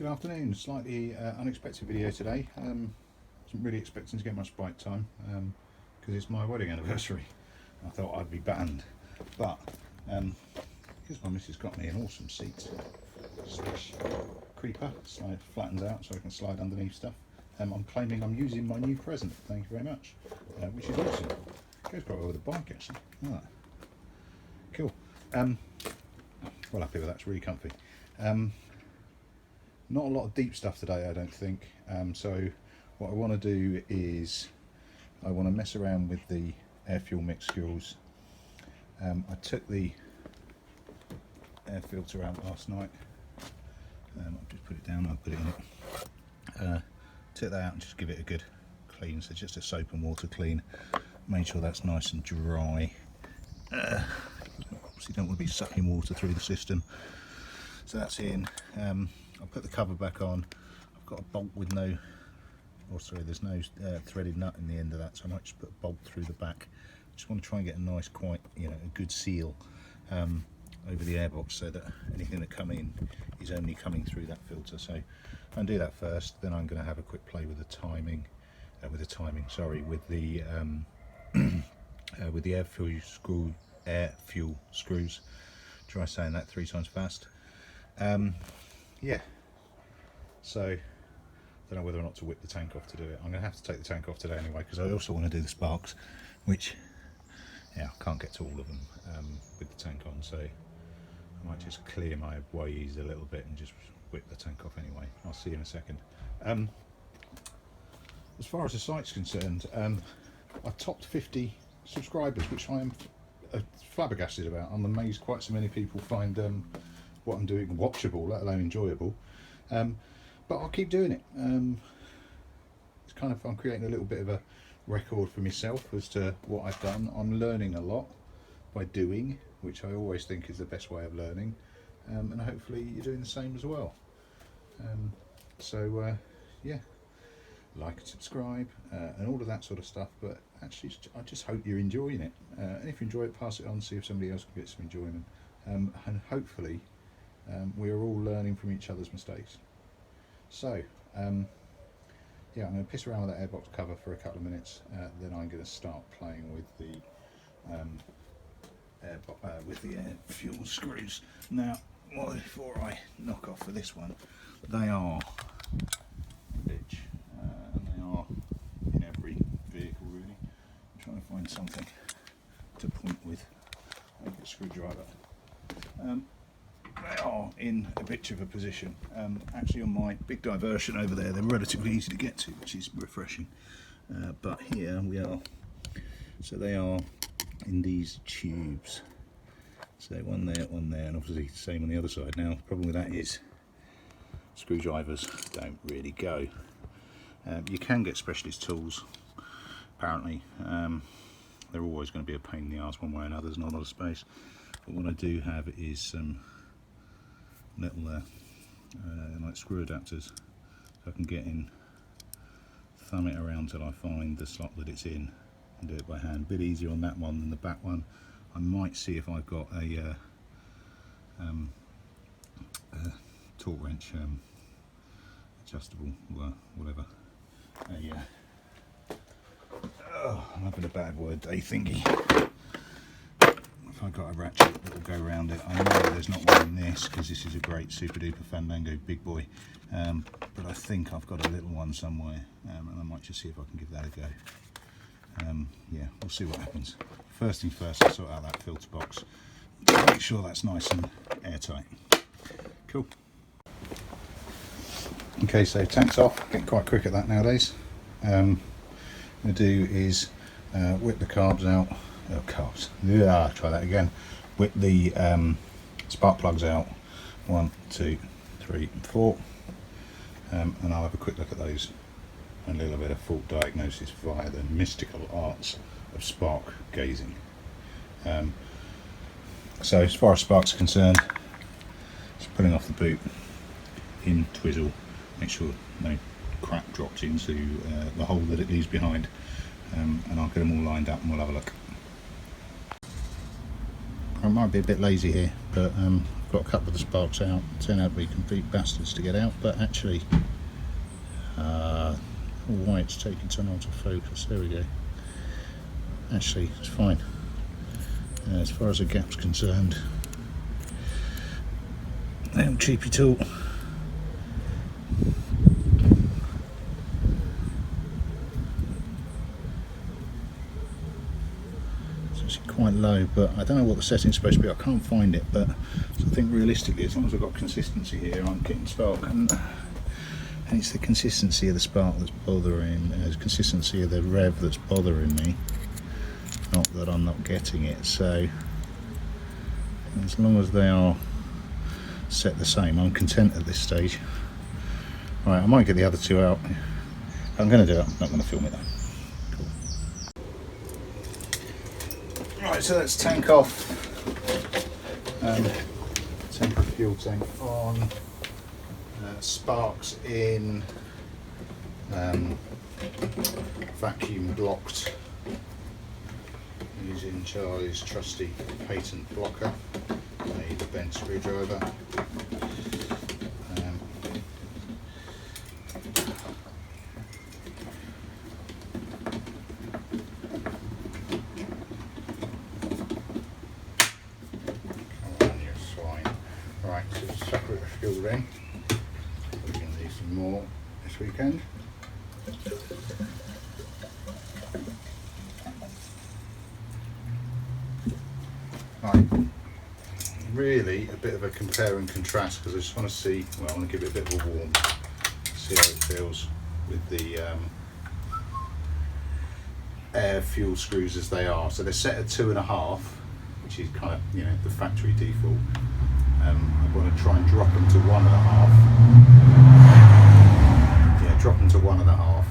Good afternoon. Slightly unexpected video today. Wasn't really expecting to get much bike time because it's my wedding anniversary. I thought I'd be banned, but because my missus got me an awesome seat slash creeper, flattens out so I can slide underneath stuff. I'm claiming I'm using my new present. Thank you very much, which is awesome. Goes quite well with the bike actually. Right. Cool. Well happy with that. It's really comfy. Not a lot of deep stuff today, I don't think. So what I want to do is I want to mess around with the air fuel mix fuels. I took the air filter out last night. I'll just put it down, I'll put it in it. Took that out and just give it a good clean, so just a soap and water clean. Made sure that's nice and dry. Obviously don't want to be sucking water through the system. So that's in. I'll put the cover back on. I've got a bolt with no, there's no threaded nut in the end of that, so I might just put a bolt through the back. Just want to try and get a nice, quite, a good seal over the airbox, so that anything that come in is only coming through that filter. So I'll do that first. Then I'm going to have a quick play with the timing, with the with the air fuel screws. Try saying that 3 times fast. Yeah, so I don't know whether or not to whip the tank off to do it. I'm going to have to take the tank off today anyway, because I also want to do the sparks, which, I can't get to all of them with the tank on, so I might just clear my ways a little bit and just whip the tank off anyway. I'll see you in a second. As far as the site's concerned, I've topped 50 subscribers, which I am flabbergasted about. I'm amazed quite so many people find what I'm doing watchable, let alone enjoyable, but I'll keep doing it. It's kind of, I'm creating a little bit of a record for myself as to what I've done. I'm learning a lot by doing, which I always think is the best way of learning, and hopefully you're doing the same as well. Yeah, like and subscribe and all of that sort of stuff, but actually I just hope you're enjoying it, and if you enjoy it, pass it on, see if somebody else can get some enjoyment, and hopefully we are all learning from each other's mistakes. So yeah, I'm going to piss around with that airbox cover for a couple of minutes, then I'm going to start playing with the air fuel screws. Now, before I knock off for this one, they are a bitch, and they are in every vehicle really. I'm trying to find something to point with. I'll get a screwdriver. They are in a bit of a position. Actually on my big diversion over there, they're relatively easy to get to, which is refreshing. But here we are. So they are in these tubes. So one there, and obviously the same on the other side. Now, the problem with that is screwdrivers don't really go. You can get specialist tools, apparently. They're always going to be a pain in the arse one way or another, there's not a lot of space. But what I do have is some little like screw adapters, so I can get in, thumb it around till I find the slot that it's in, and do it by hand. A bit easier on that one than the back one. I might see if I've got a torque wrench, adjustable, whatever. I'm having a bad word day thingy. If I've got a ratchet that will go around it, I know there's not one in this because this is a great super duper Fandango big boy, but I think I've got a little one somewhere, and I might just see if I can give that a go. Yeah, we'll see what happens. First things first, I'll sort out that filter box to make sure that's nice and airtight. Cool. Okay, so tank's off. Getting quite quick at that nowadays. What I'm going to do is whip the carbs out. Oh, carbs. Yeah, try that again. Whip the spark plugs out. 1, 2, 3, 4. And I'll have a quick look at those. And a little bit of fault diagnosis via the mystical arts of spark gazing. So as far as sparks are concerned, just pulling off the boot, in twizzle, make sure no crap drops into the hole that it leaves behind, and I'll get them all lined up and we'll have a look. I might be a bit lazy here, but I've got a couple of the sparks out, turn out to be complete bastards to get out, but actually, why it's taking so long to focus. There we go. Actually, it's fine. As far as the gap's concerned, little cheapy tool. Quite low, but I don't know what the setting's supposed to be. I can't find it, but I think realistically, as long as I've got consistency here, I'm getting spark, and it's the consistency of the spark that's bothering, the consistency of the rev that's bothering me, not that I'm not getting it. So as long as they are set the same, I'm content at this stage. Right, I might get the other two out. I'm going to do it. I'm not going to film it though. Right, so let's tank off, tank the fuel tank on, sparks in, vacuum blocked, using Charlie's trusty patent blocker, a bent screwdriver. Right, so separate fuel in. We're going to need some more this weekend. Right, really a bit of a compare and contrast, because I just want to see, well, I want to give it a bit of a warm, see how it feels with the air fuel screws as they are. So they're set at 2.5, which is kind of, you know, the factory default. I'm going to try and drop them to 1.5. Yeah, drop them to 1.5,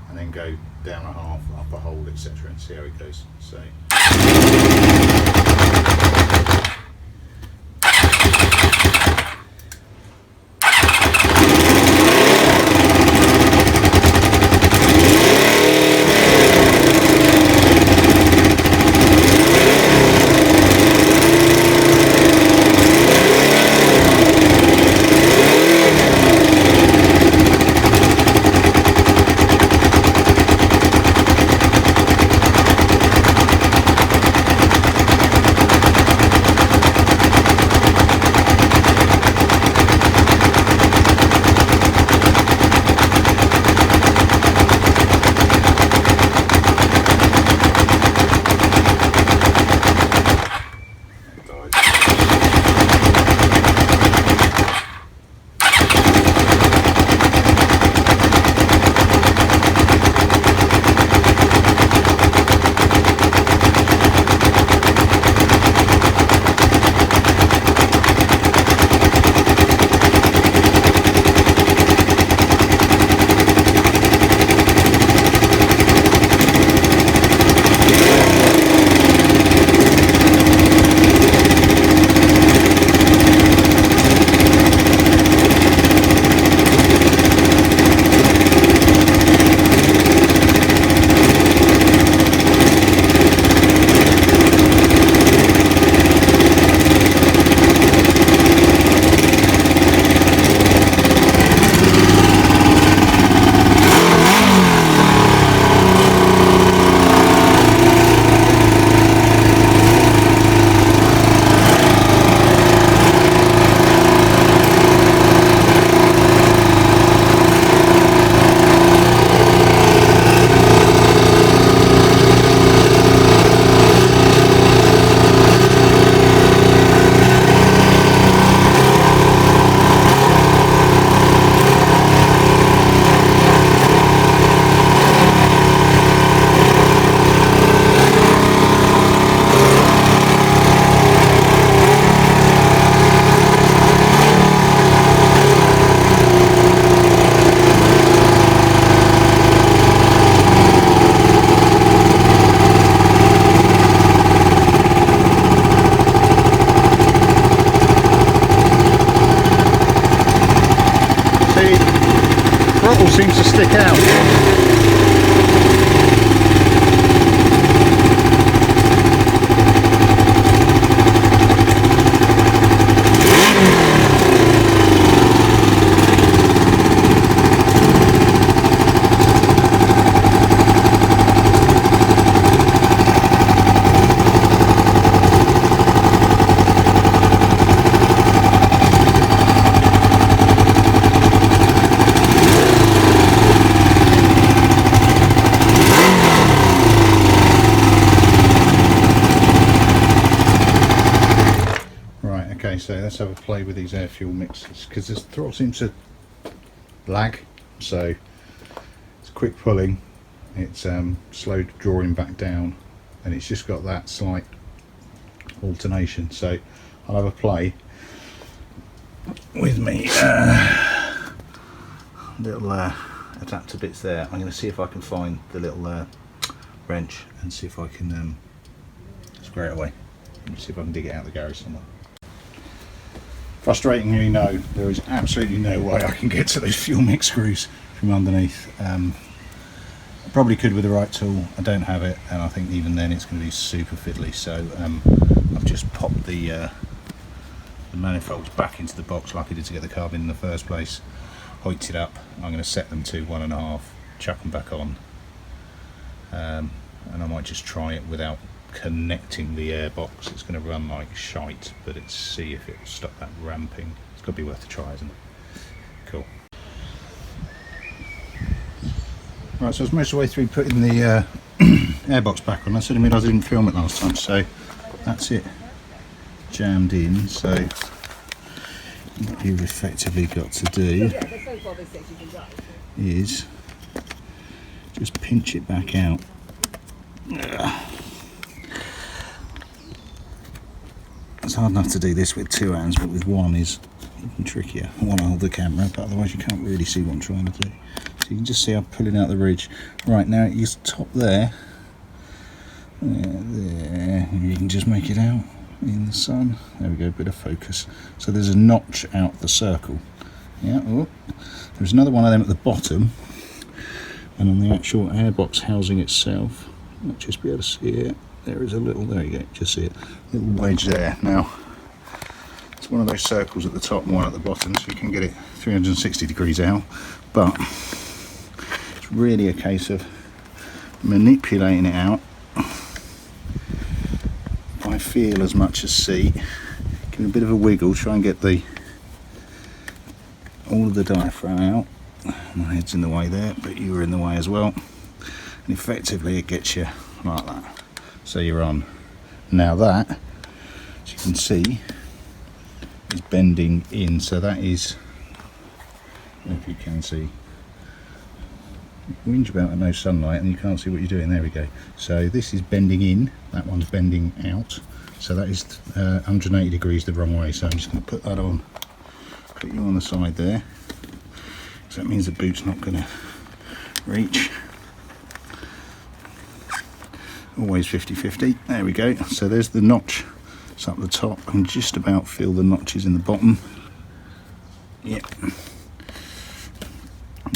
and then go down a half, up a hole, etc., and see how it goes. So. so let's have a play with these air fuel mixers, because this throttle seems to lag, so it's quick pulling, it's slow drawing back down, and it's just got that slight alternation. So I'll have a play with me little adapter bits there. I'm going to see if I can find the little wrench and see if I can square it away. Let me see if I can dig it out of the garage somewhere. Frustratingly, no, there is absolutely no way I can get to those fuel mix screws from underneath. I probably could with the right tool. I don't have it, and I think even then it's going to be super fiddly. So I've just popped the manifolds back into the box like I did to get the carb in the first place. Hoiked it up. I'm going to set them to 1.5, chuck them back on, and I might just try it without connecting the air box. It's going to run like shite, but it's see if it'll stop that ramping. It's got to be worth a try, isn't it? Cool. Right, so I was most of the way through putting the airbox back on. I said to me I didn't film it last time, so that's it jammed in. So what you've effectively got to do is just pinch it back out. It's hard enough to do this with 2 hands, but with one is even trickier. I want to hold the camera, but otherwise you can't really see what I'm trying to do. So you can just see I'm pulling out the ridge. Right, now it is top there. There. You can just make it out in the sun. There we go, bit of focus. So there's a notch out the circle. Yeah, oh. There's another one of them at the bottom. And on the actual airbox housing itself, you might just be able to see it. There is a little, there you go, just see it, little wedge there. Now, it's one of those circles at the top and one at the bottom, so you can get it 360 degrees out, but it's really a case of manipulating it out by feel as much as see, give it a bit of a wiggle, try and get all of the diaphragm out. My head's in the way there, but you were in the way as well, and effectively it gets you like that. So you're on. Now that, as you can see, is bending in. So that is, if you can see, whinge about no sunlight and you can't see what you're doing. There we go. So this is bending in, that one's bending out. So that is 180 degrees the wrong way. So I'm just going to put that on, put you on the side there. So that means the boot's not going to reach. Always 50-50. There we go. So there's the notch. It's up the top. I can just about feel the notches in the bottom. Yep.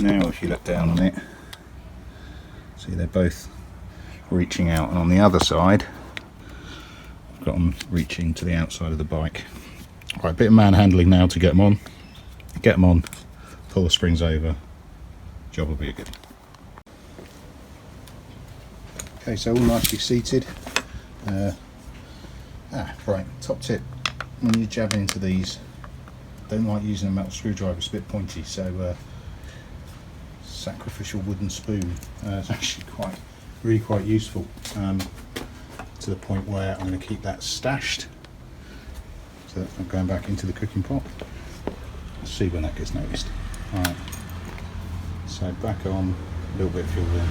Now if you look down on it, see they're both reaching out, and on the other side I've got them reaching to the outside of the bike. Right, a bit of manhandling now to get them on. Get them on, pull the springs over, job will be good. Okay, so all nicely seated. Right, top tip, when you're jabbing into these, don't like using a metal screwdriver, it's a bit pointy, so sacrificial wooden spoon is actually really quite useful, to the point where I'm going to keep that stashed so that's not going back into the cooking pot. Let's see when that gets noticed. Alright, so back on, a little bit of fuel in.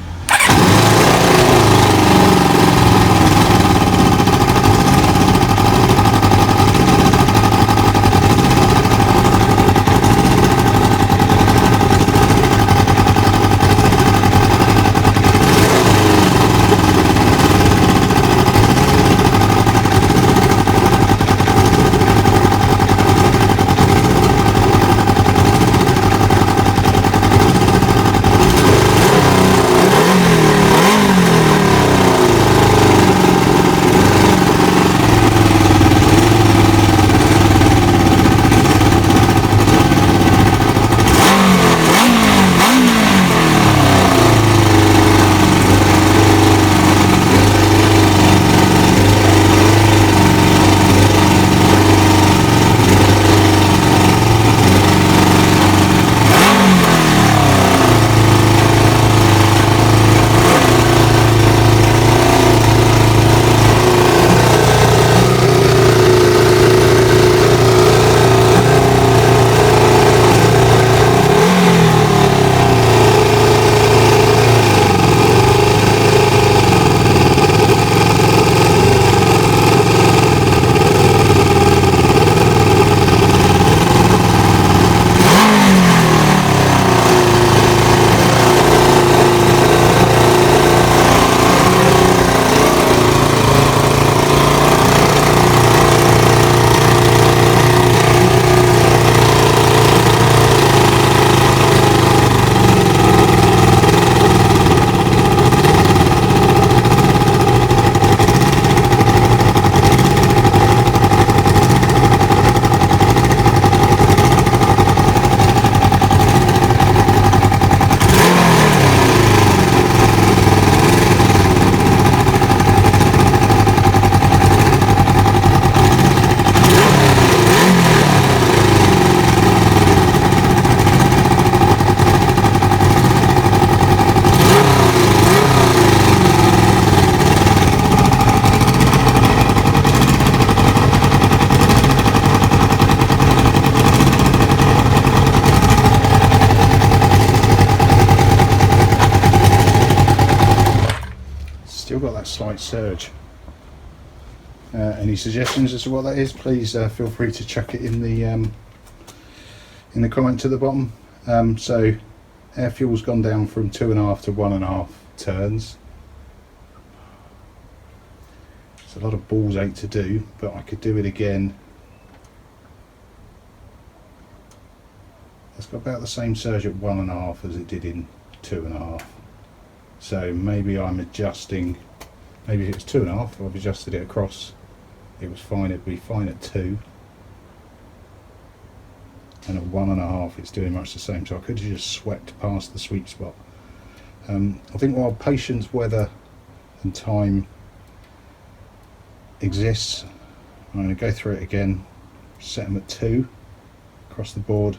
right surge. Any suggestions as to what that is, please feel free to chuck it in the comment at the bottom. So air fuel's gone down from 2.5 to 1.5 turns. It's a lot of balls ache to do, but I could do it again. It's got about the same surge at 1.5 as it did in 2.5. So maybe I'm adjusting, maybe if it was 2.5, I've adjusted it across. It was fine, it'd be fine at 2. And at 1.5 it's doing much the same, so I could have just swept past the sweet spot. I think while patience, weather and time exists, I'm going to go through it again, set them at 2 across the board.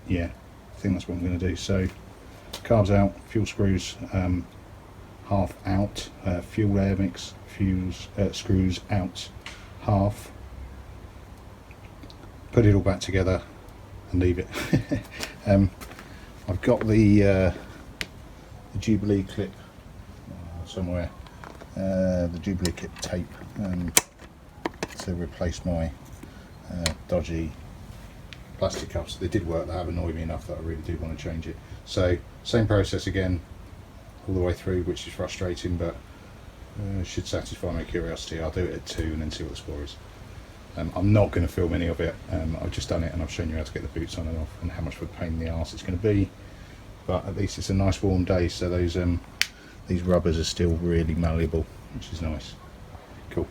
Yeah, I think that's what I'm going to do. So carbs out, fuel screws half out, fuel air mix screws out half, put it all back together and leave it. I've got the Jubilee clip somewhere, the Jubilee clip tape to replace my dodgy plastic cuffs. They did work, they have annoyed me enough that I really do want to change it. So same process again all the way through, which is frustrating, but should satisfy my curiosity. I'll do it at 2 and then see what the score is. I'm not going to film any of it. I've just done it and I've shown you how to get the boots on and off and how much of a pain in the arse it's going to be, but at least it's a nice warm day, so those these rubbers are still really malleable, which is nice. Cool.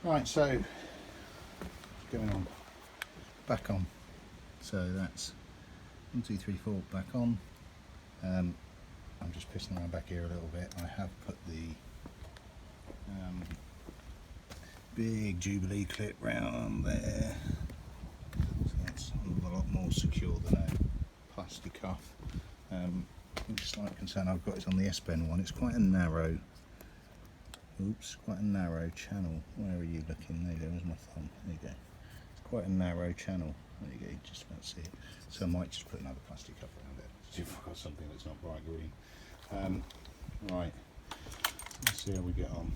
Right, so going on, back on. So that's 1, 2, 3, 4 back on. I'm just pissing around back here a little bit. I have put the big Jubilee clip round there, so that's a lot more secure than a plastic cuff. I'm just slight concern I've got is on the S-bend one. It's quite a narrow, quite a narrow channel. Where are you looking? There you go, there's my thumb. There you go. It's quite a narrow channel. There you go, you just about see it. So I might just put another plastic cup around it. See if I've got something that's not bright green. Right, let's see how we get on.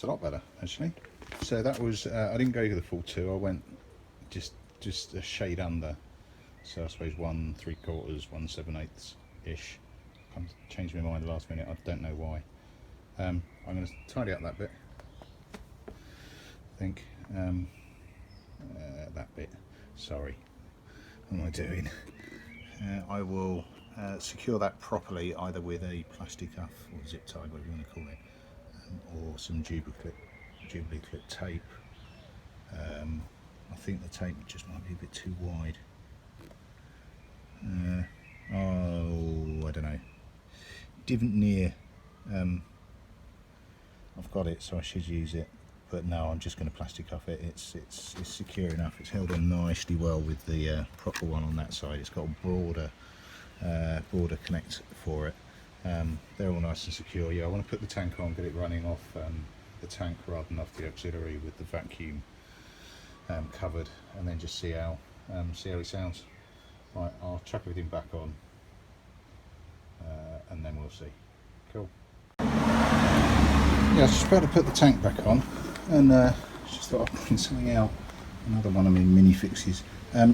A lot better actually. So that was I didn't go to the full 2, I went just a shade under, so I suppose 1 3/4, 1 7/8 ish. I changed my mind the last minute, I don't know why. I'm going to tidy up that bit, I think. That bit, sorry, what am I doing? I will secure that properly, either with a plastic cuff or zip tie, whatever you want to call it, or some Jubilee clip tape. I think the tape just might be a bit too wide. Oh, I don't know. Divot near. I've got it, so I should use it. but no, I'm just going to plastic cuff it. It's secure enough. It's held on nicely well with the proper one on that side. It's got a broader connect for it. They're all nice and secure. Yeah, I want to put the tank on, get it running off the tank rather than off the auxiliary with the vacuum covered, and then just see how he sounds. Right, I'll chuck everything back on, and then we'll see. Cool. Yeah, I was just about to put the tank back on, and just thought I'd print something out. Another one of my mini fixes.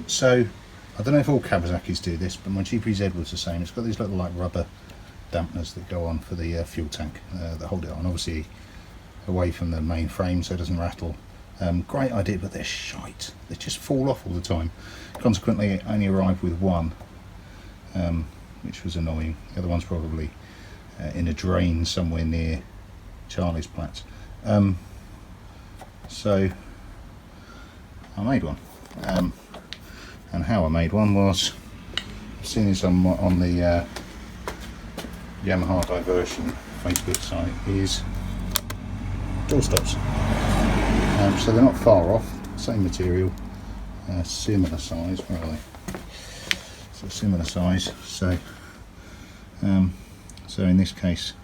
So I don't know if all Kawasaki's do this, but my GPZ was the same. It's got these little like rubber dampeners that go on for the fuel tank that hold it on, obviously away from the main frame so it doesn't rattle. Great idea, but they're shite. They just fall off all the time. Consequently, I only arrived with one, which was annoying. The other one's probably in a drain somewhere near Charlie's Platts. So I made one, and how I made one was, I've seen this on the Yamaha Diversion Facebook site, is door stops. So they're not far off, same material, similar size. Where are they? So similar size. So so in this case,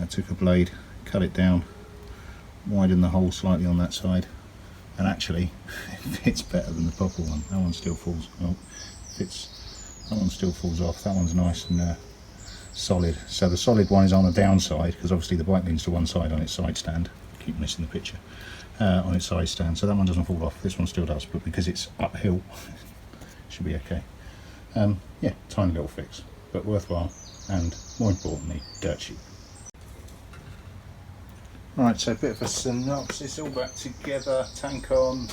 I took a blade, cut it down, widen the hole slightly on that side, and actually it fits better than the proper one. That one still falls. Well, fits. That one still falls off. That one's nice and solid. So the solid one is on the downside because obviously the bike leans to one side on its side stand. Keep missing the picture. On its side stand, so that one doesn't fall off. This one still does, but because it's uphill, it should be okay. Yeah, tiny little fix, but worthwhile, and more importantly, dirt cheap. Right, so a bit of a synopsis, all back together. Tank on.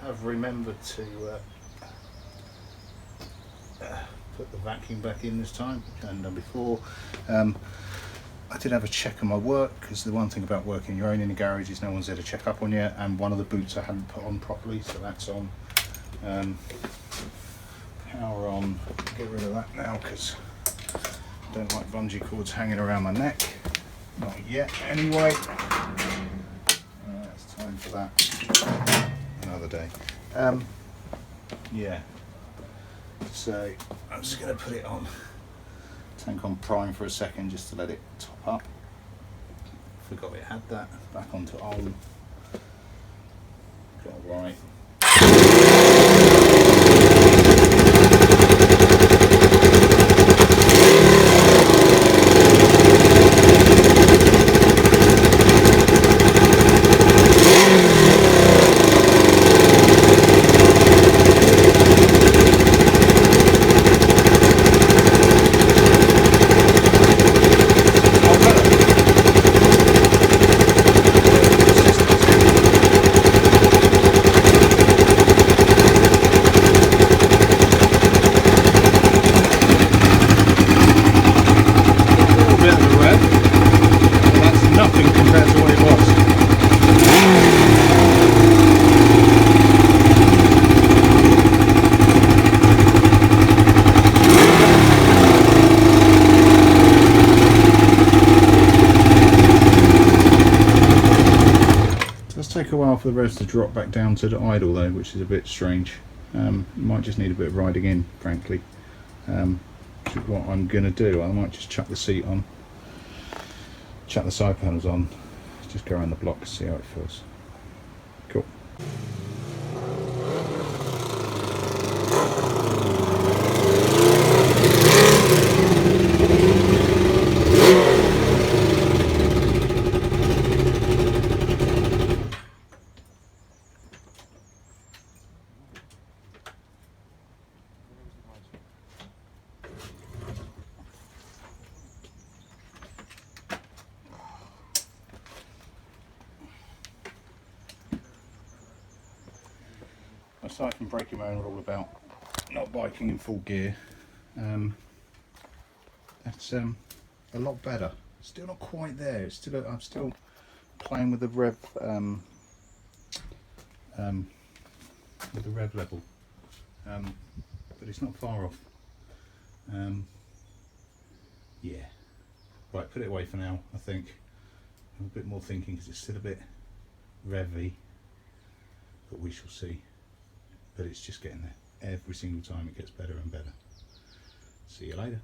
I've remembered to put the vacuum back in this time, which I hadn't done before. I did have a check on my work, because the one thing about working your own in the garage is no one's there to check up on you, and one of the boots I hadn't put on properly, so that's on. Power on, get rid of that now because I don't like bungee cords hanging around my neck, not yet anyway. It's time for that another day. Yeah, so I'm just going to put it on. Tank on prime for a second just to let it top up. Forgot it had that. Back onto on. Got it right. Take a while for the revs to drop back down to the idle though, which is a bit strange. Might just need a bit of riding in, frankly. Which is what I'm going to do. I might just chuck the seat on, chuck the side panels on, just go around the block, see how it feels. Cool. Aside from braking my own rule about not biking in full gear, that's a lot better. Still not quite there. It's still I'm still playing with the rev level, but it's not far off. Yeah. Right, put it away for now. I think I'm a bit more thinking because it's still a bit revvy, but we shall see. But it's just getting there. Every single time it gets better and better. See you later.